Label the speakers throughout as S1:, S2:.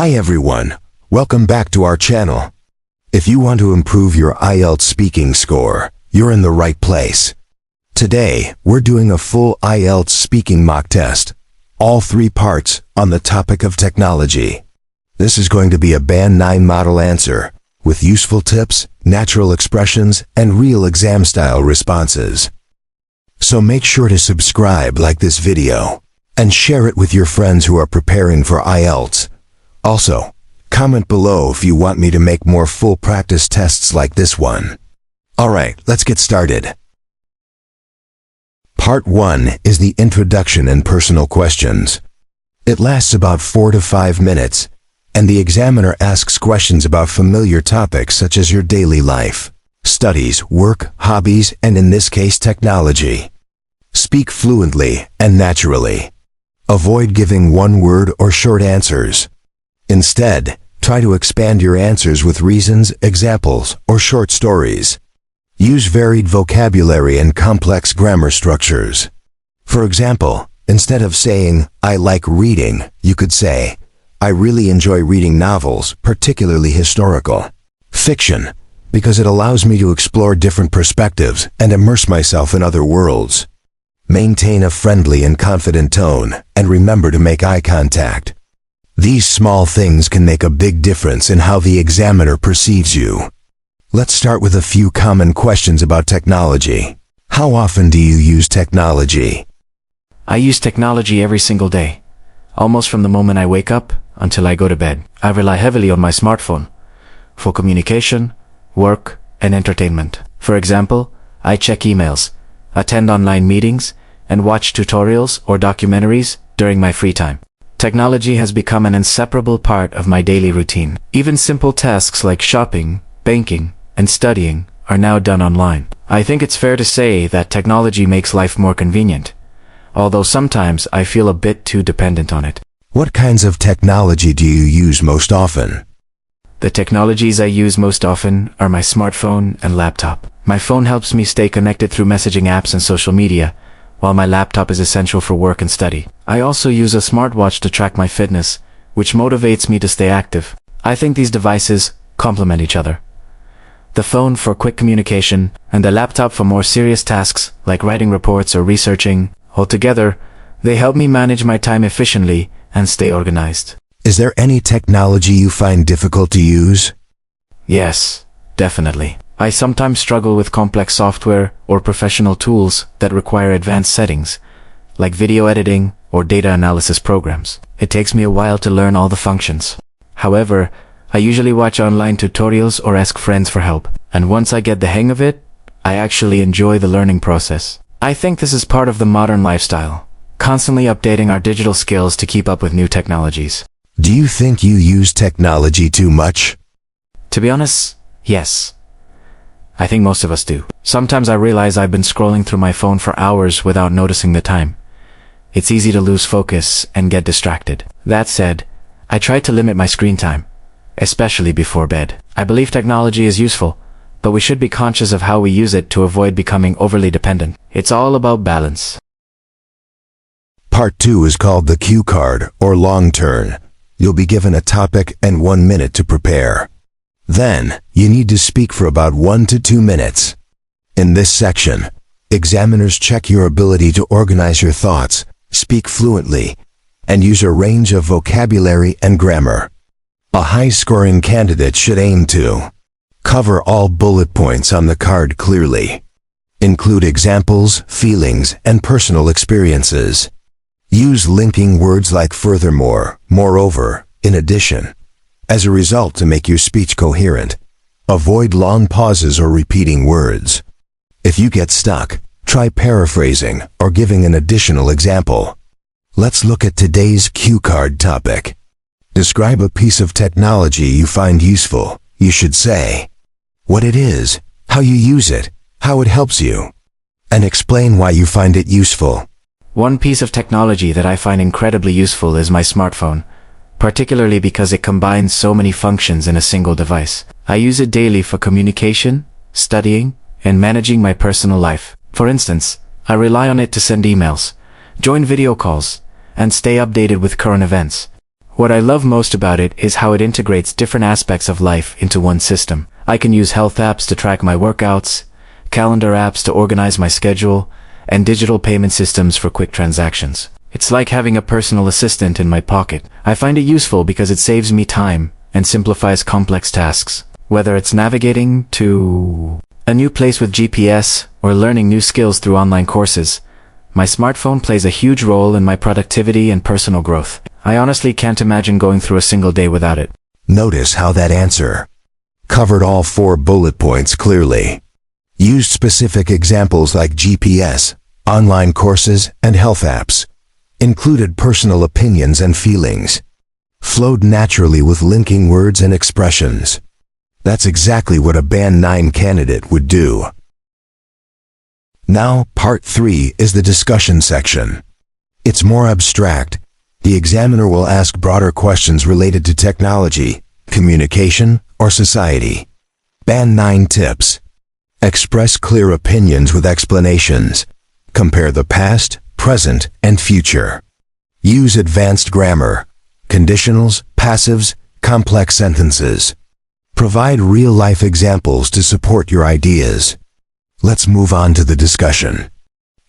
S1: Hi everyone, welcome back to our channel. If you want to improve your IELTS speaking score, you're in the right place. Today, we're doing a full IELTS speaking mock test, all 3 parts on the topic of technology. This is going to be a Band 9 model answer, with useful tips, natural expressions, and real exam-style responses. So make sure to subscribe, like this video, and share it with your friends who are preparing for IELTS. Also, comment below if you want me to make more full practice tests like this one. Alright, let's get started. Part 1 is the introduction and personal questions. It lasts about 4 to 5 minutes, and the examiner asks questions about familiar topics such as your daily life, studies, work, hobbies, and in this case, technology. Speak fluently and naturally. Avoid giving one-word or short answers. Instead, try to expand your answers with reasons, examples, or short stories. Use varied vocabulary and complex grammar structures. For example, instead of saying, "I like reading," you could say, "I really enjoy reading novels, particularly historical fiction, because it allows me to explore different perspectives and immerse myself in other worlds." Maintain a friendly and confident tone, and remember to make eye contact. These small things can make a big difference in how the examiner perceives you. Let's start with a few common questions about technology. How often do you use technology?
S2: I use technology every single day, almost from the moment I wake up until I go to bed. I rely heavily on my smartphone for communication, work, and entertainment. For example, I check emails, attend online meetings, and watch tutorials or documentaries during my free time. Technology has become an inseparable part of my daily routine. Even simple tasks like shopping, banking, and studying are now done online. I think it's fair to say that technology makes life more convenient, although sometimes I feel a bit too dependent on it.
S1: What kinds of technology do you use most often?
S2: The technologies I use most often are my smartphone and laptop. My phone helps me stay connected through messaging apps and social media, while my laptop is essential for work and study. I also use a smartwatch to track my fitness, which motivates me to stay active. I think these devices complement each other. The phone for quick communication, and the laptop for more serious tasks like writing reports or researching. Altogether, they help me manage my time efficiently and stay organized.
S1: Is there any technology you find difficult to use?
S2: Yes, definitely. I sometimes struggle with complex software or professional tools that require advanced settings, like video editing or data analysis programs. It takes me a while to learn all the functions. However, I usually watch online tutorials or ask friends for help, and once I get the hang of it, I actually enjoy the learning process. I think this is part of the modern lifestyle, constantly updating our digital skills to keep up with new technologies.
S1: Do you think you use technology too much?
S2: To be honest, yes. I think most of us do. Sometimes I realize I've been scrolling through my phone for hours without noticing the time. It's easy to lose focus and get distracted. That said, I try to limit my screen time, especially before bed. I believe technology is useful, but we should be conscious of how we use it to avoid becoming overly dependent. It's all about balance.
S1: Part 2 is called the cue card, or long turn. You'll be given a topic and 1 minute to prepare. Then, you need to speak for about 1 to 2 minutes. In this section, examiners check your ability to organize your thoughts, speak fluently, and use a range of vocabulary and grammar. A high-scoring candidate should aim to cover all bullet points on the card clearly, include examples, feelings, and personal experiences. Use linking words like furthermore, moreover, in addition, as a result to make your speech coherent. Avoid long pauses or repeating words. If you get stuck, try paraphrasing or giving an additional example. Let's look at today's cue card topic. Describe a piece of technology you find useful. You should say what it is, how you use it, how it helps you, and explain why you find it useful.
S2: One piece of technology that I find incredibly useful is my smartphone, particularly because it combines so many functions in a single device. I use it daily for communication, studying, and managing my personal life. For instance, I rely on it to send emails, join video calls, and stay updated with current events. What I love most about it is how it integrates different aspects of life into one system. I can use health apps to track my workouts, calendar apps to organize my schedule, and digital payment systems for quick transactions. It's like having a personal assistant in my pocket. I find it useful because it saves me time and simplifies complex tasks. Whether it's navigating to a new place with GPS or learning new skills through online courses, my smartphone plays a huge role in my productivity and personal growth. I honestly can't imagine going through a single day without it.
S1: Notice how that answer covered all 4 bullet points clearly. Used specific examples like GPS, online courses, and health apps. Included personal opinions and feelings. Flowed naturally with linking words and expressions. That's exactly what a Band 9 candidate would do. Now, part 3 is the discussion section. It's more abstract. The examiner will ask broader questions related to technology, communication, or society. Band 9 tips. Express clear opinions with explanations. Compare the past, present, and future. Use advanced grammar, conditionals, passives, complex sentences. Provide real-life examples to support your ideas. Let's move on to the discussion.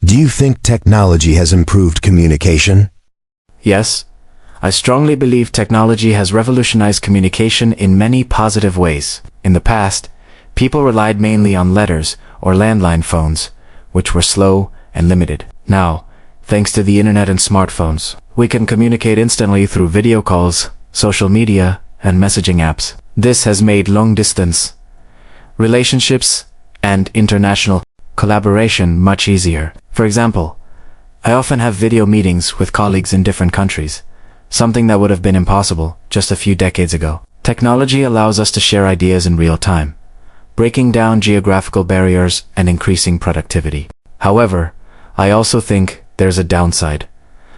S1: Do you think technology has improved communication?
S2: Yes, I strongly believe technology has revolutionized communication in many positive ways. In the past, people relied mainly on letters or landline phones, which were slow and limited. Now, thanks to the internet and smartphones, we can communicate instantly through video calls, social media, and messaging apps. This has made long-distance relationships and international collaboration much easier. For example, I often have video meetings with colleagues in different countries, something that would have been impossible just a few decades ago. Technology allows us to share ideas in real time, breaking down geographical barriers and increasing productivity. However, I also think there's a downside.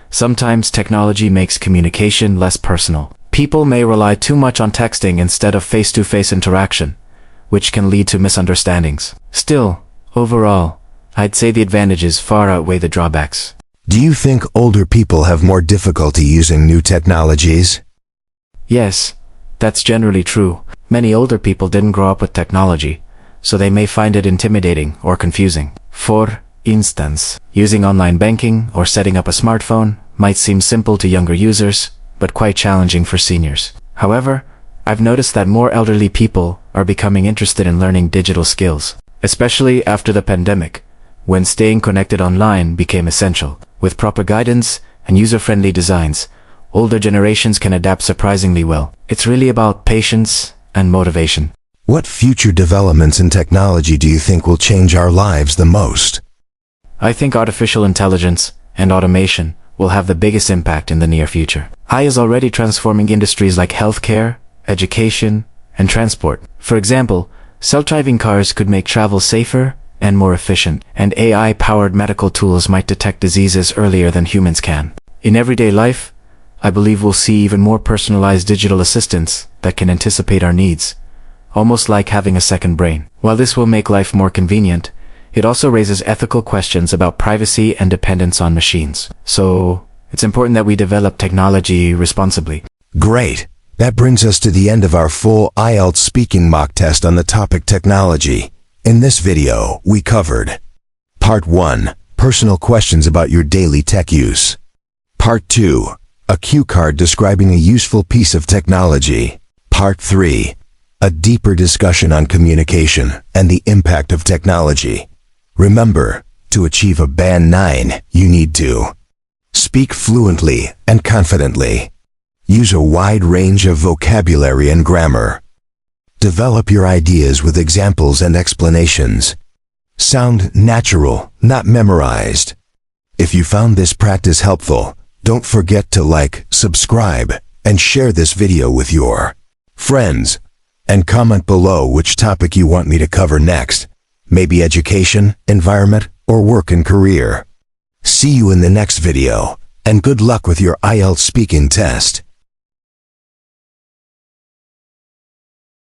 S2: Sometimes technology makes communication less personal. People may rely too much on texting instead of face-to-face interaction, which can lead to misunderstandings. Still, overall, I'd say the advantages far outweigh the drawbacks.
S1: Do you think older people have more difficulty using new technologies?
S2: Yes, that's generally true. Many older people didn't grow up with technology, so they may find it intimidating or confusing. For instance, using online banking or setting up a smartphone might seem simple to younger users, but quite challenging for seniors. However, I've noticed that more elderly people are becoming interested in learning digital skills, especially after the pandemic, when staying connected online became essential. With proper guidance and user-friendly designs, older generations can adapt surprisingly well. It's really about patience and motivation.
S1: What future developments in technology do you think will change our lives the most?
S2: I think artificial intelligence and automation will have the biggest impact in the near future. AI is already transforming industries like healthcare, education, and transport. For example, self-driving cars could make travel safer and more efficient, and AI-powered medical tools might detect diseases earlier than humans can. In everyday life, I believe we'll see even more personalized digital assistants that can anticipate our needs, almost like having a second brain. While this will make life more convenient, it also raises ethical questions about privacy and dependence on machines. So, it's important that we develop technology responsibly.
S1: Great! That brings us to the end of our full IELTS speaking mock test on the topic technology. In this video, we covered Part 1, personal questions about your daily tech use. Part 2, a cue card describing a useful piece of technology. Part 3, a deeper discussion on communication and the impact of technology. Remember, to achieve a Band 9, you need to speak fluently and confidently. Use a wide range of vocabulary and grammar. Develop your ideas with examples and explanations. Sound natural, not memorized. If you found this practice helpful, don't forget to like, subscribe, and share this video with your friends. And comment below which topic you want me to cover next. Maybe education, environment, or work and career. See you in the next video, and good luck with your IELTS speaking test.